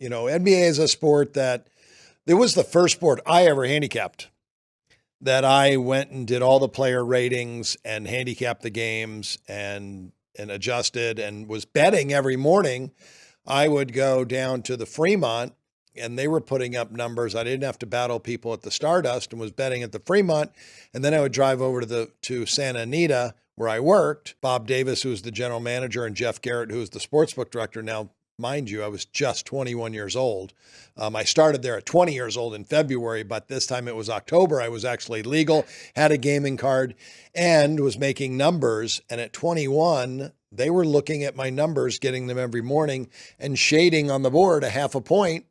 NBA is a sport that it was the first sport I ever handicapped, that I went and did all the player ratings and handicapped the games and adjusted and was betting every morning. I would go down to the Fremont and they were putting up numbers. I didn't have to battle people at the Stardust and was betting at the Fremont. And then I would drive over to Santa Anita where I worked. Bob Davis, who was the general manager, and Jeff Garrett, who was the sportsbook director. Now, mind you, I was just 21 years old. I started there at 20 years old in February, but this time it was October. I was actually legal, had a gaming card, and was making numbers. And at 21, they were looking at my numbers, getting them every morning, and shading on the board a half a point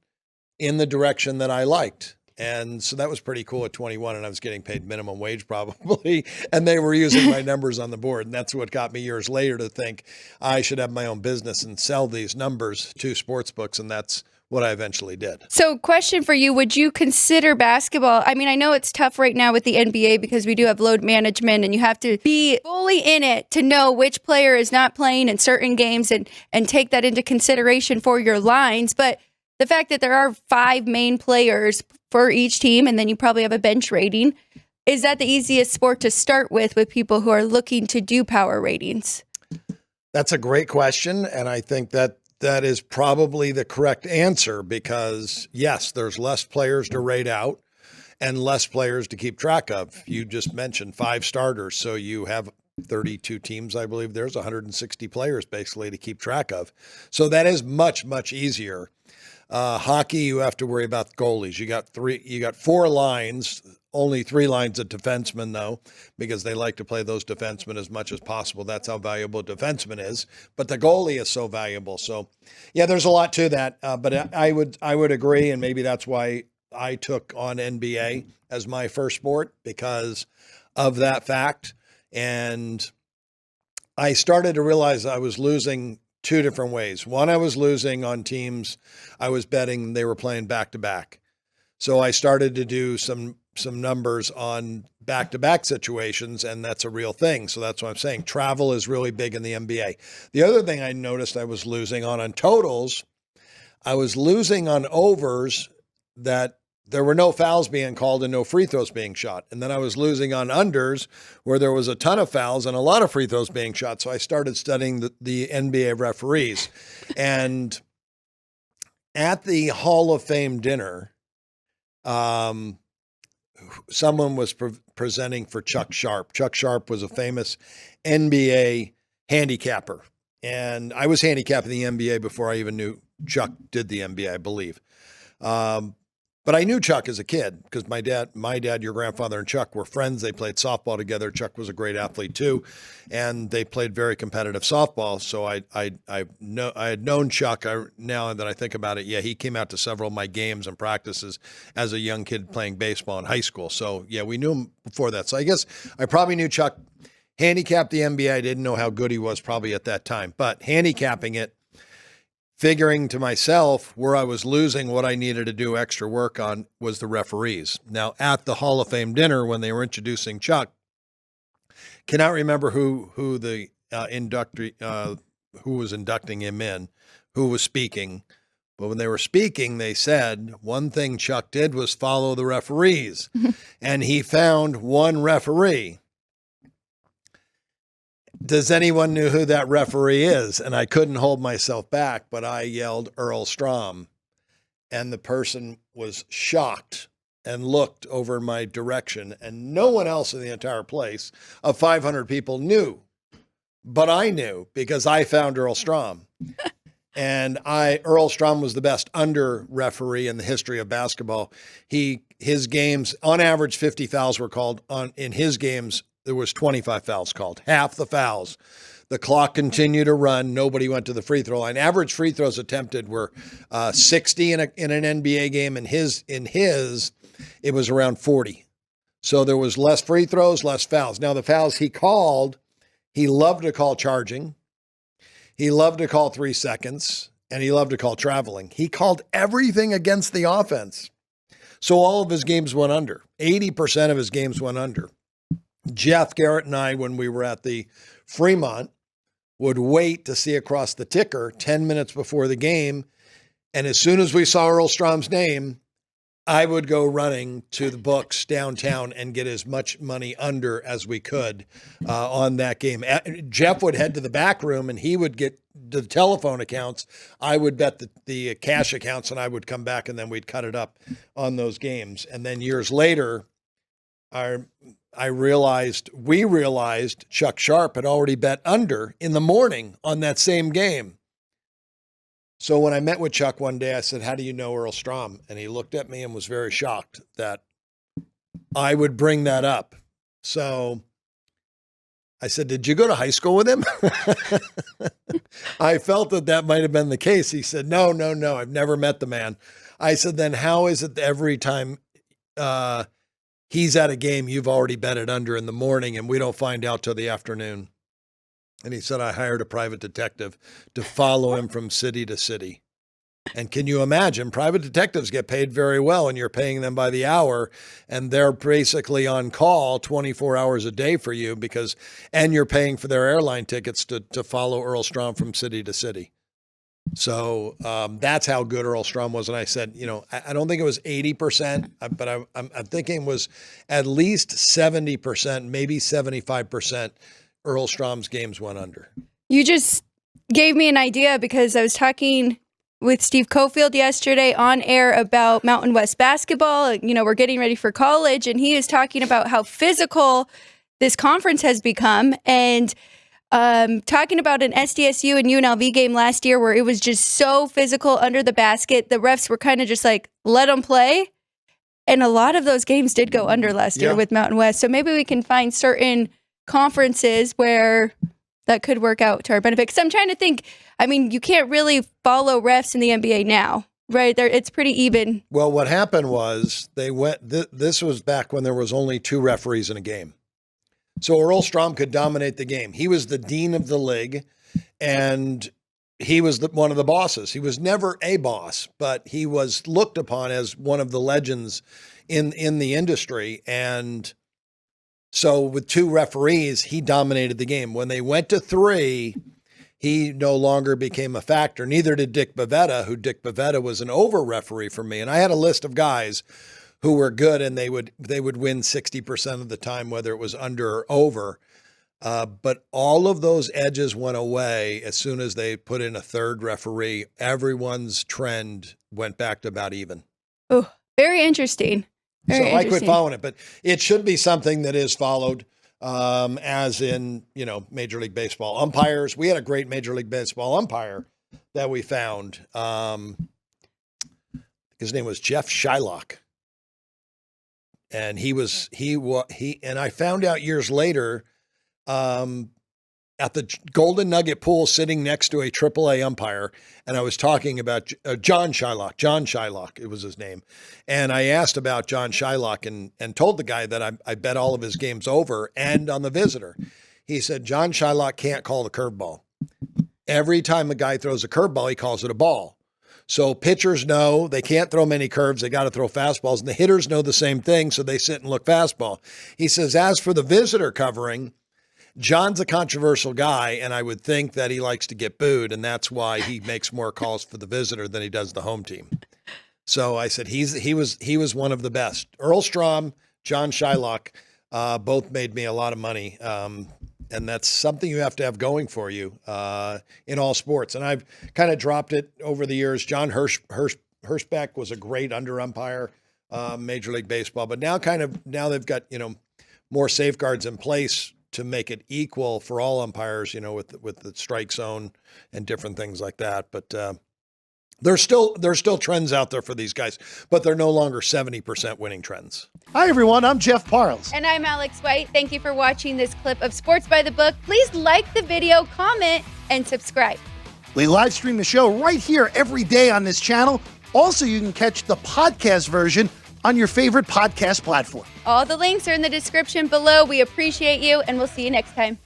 in the direction that I liked. And so that was pretty cool at 21, and I was getting paid minimum wage probably, and they were using my numbers on the board. And that's what got me years later to think I should have my own business and sell these numbers to sports books. And that's what I eventually did. So question for you, would you consider basketball? I mean, I know it's tough right now with the NBA because we do have load management and you have to be fully in it to know which player is not playing in certain games and take that into consideration for your lines. But the fact that there are 5 main players for each team, and then you probably have a bench rating, is that the easiest sport to start with people who are looking to do power ratings? That's a great question. And I think that is probably the correct answer because, yes, there's less players to rate out and less players to keep track of. You just mentioned 5 starters. So you have 32 teams, I believe there's 160 players basically to keep track of. So that is much, much easier. Hockey, you have to worry about goalies. You got 4 lines, only 3 lines of defensemen though, because they like to play those defensemen as much as possible. That's how valuable a defenseman is. But the goalie is so valuable. So yeah, there's a lot to that. But I would agree. And maybe that's why I took on NBA as my first sport, because of that fact. And I started to realize I was losing 2 different ways. One, I was losing on teams I was betting they were playing back to back. So I started to do some numbers on back-to-back situations, and that's a real thing. So that's what I'm saying. Travel is really big in the NBA. The other thing I noticed I was losing on totals, I was losing on overs that there were no fouls being called and no free throws being shot. And then I was losing on unders where there was a ton of fouls and a lot of free throws being shot. So I started studying the NBA referees. And at the Hall of Fame dinner, someone was presenting for Chuck Sharp. Chuck Sharp was a famous NBA handicapper. And I was handicapping the NBA before I even knew Chuck did the NBA, I believe. But I knew Chuck as a kid because my dad, your grandfather, and Chuck were friends. They played softball together. Chuck was a great athlete too, and they played very competitive softball. So I had known Chuck. Now that I think about it, yeah, he came out to several of my games and practices as a young kid playing baseball in high school. So yeah, we knew him before that. So I guess I probably knew Chuck. Handicapped the NBA. I didn't know how good he was probably at that time, but handicapping it, figuring to myself where I was losing, what I needed to do extra work on was the referees. Now, at the Hall of Fame dinner, when they were introducing Chuck, cannot remember who the inductee, who was inducting him in, who was speaking. But when they were speaking, they said one thing Chuck did was follow the referees, and he found one referee. Does anyone know who that referee is? And I couldn't hold myself back, but I yelled Earl Strom, and the person was shocked and looked over my direction, and no one else in the entire place of 500 people knew, but I knew because I found Earl Strom. And Earl Strom was the best under referee in the history of basketball. His games, on average, 50 fouls were called. In his games, there was 25 fouls called, half the fouls. The clock continued to run. Nobody went to the free throw line. Average free throws attempted were 60 in an NBA game. In his, it was around 40. So there was less free throws, less fouls. Now the fouls he called, he loved to call charging. He loved to call 3 seconds, and he loved to call traveling. He called everything against the offense. So all of his games went under. 80% of his games went under. Jeff Garrett and I, when we were at the Fremont, would wait to see across the ticker 10 minutes before the game And as soon as we saw Earl Strom's name, I would go running to the books downtown and get as much money under as we could on that game. Jeff would head to the back room and he would get the telephone accounts. I would bet the cash accounts, and I would come back and then we'd cut it up on those games. And then years later, we realized Chuck Sharp had already bet under in the morning on that same game. So when I met with Chuck one day, I said, "How do you know Earl Strom?" And he looked at me and was very shocked that I would bring that up. So I said, "Did you go to high school with him?" I felt that might have been the case. He said, No, I've never met the man. I said, "Then how is it that every time he's at a game, you've already bet it under in the morning and we don't find out till the afternoon?" And he said, "I hired a private detective to follow him from city to city." And can you imagine, private detectives get paid very well and you're paying them by the hour, and they're basically on call 24 hours a day for you and you're paying for their airline tickets to follow Earl Strom from city to city. So that's how good Earl Strom was. And I said, I don't think it was 80%, but I'm thinking it was at least 70%, maybe 75%. Earl Strom's games went under. You just gave me an idea, because I was talking with Steve Cofield yesterday on air about Mountain West basketball. We're getting ready for college, and he is talking about how physical this conference has become, and talking about an SDSU and UNLV game last year where it was just so physical under the basket. The refs were kind of just like, let them play. And a lot of those games did go under last year with Mountain West. So maybe we can find certain conferences where that could work out to our benefit. Because I'm trying to think, you can't really follow refs in the NBA now, right? It's pretty even. Well, what happened was this was back when there was only 2 referees in a game. So Earl Strom could dominate the game. He was the dean of the league, and he was one of the bosses. He was never a boss, but he was looked upon as one of the legends in the industry. And so with 2 referees, he dominated the game. When they went to 3, he no longer became a factor. Neither did Dick Bavetta, was an over referee for me. And I had a list of guys who were good, and they would win 60% of the time, whether it was under or over. But all of those edges went away as soon as they put in a 3rd referee. Everyone's trend went back to about even. Oh, very interesting. I quit following it, but it should be something that is followed, as in, Major League Baseball umpires. We had a great Major League Baseball umpire that we found. His name was Jeff Shylock. And and I found out years later, at the Golden Nugget pool, sitting next to a AAA umpire, and I was talking about John Shylock, it was his name. And I asked about John Shylock and told the guy that I bet all of his games over and on the visitor. He said, John Shylock can't call the curveball. Every time a guy throws a curveball, he calls it a ball. So pitchers know they can't throw many curves. They got to throw fastballs. And the hitters know the same thing, so they sit and look fastball. He says, as for the visitor covering, John's a controversial guy, and I would think that he likes to get booed, and that's why he makes more calls for the visitor than he does the home team. So I said he was one of the best. Earl Strom, John Shylock, both made me a lot of money, and that's something you have to have going for you in all sports. And I've kind of dropped it over the years. John Hirschbeck was a great under umpire, Major League Baseball, but now they've got more safeguards in place to make it equal for all umpires, with the strike zone and different things like that. But there's still trends out there for these guys, but they're no longer 70% winning trends. Hi, everyone. I'm Jeff Parles. And I'm Alex White. Thank you for watching this clip of Sports by the Book. Please like the video, comment, and subscribe. We live stream the show right here every day on this channel. Also, you can catch the podcast version on your favorite podcast platform. All the links are in the description below. We appreciate you, and we'll see you next time.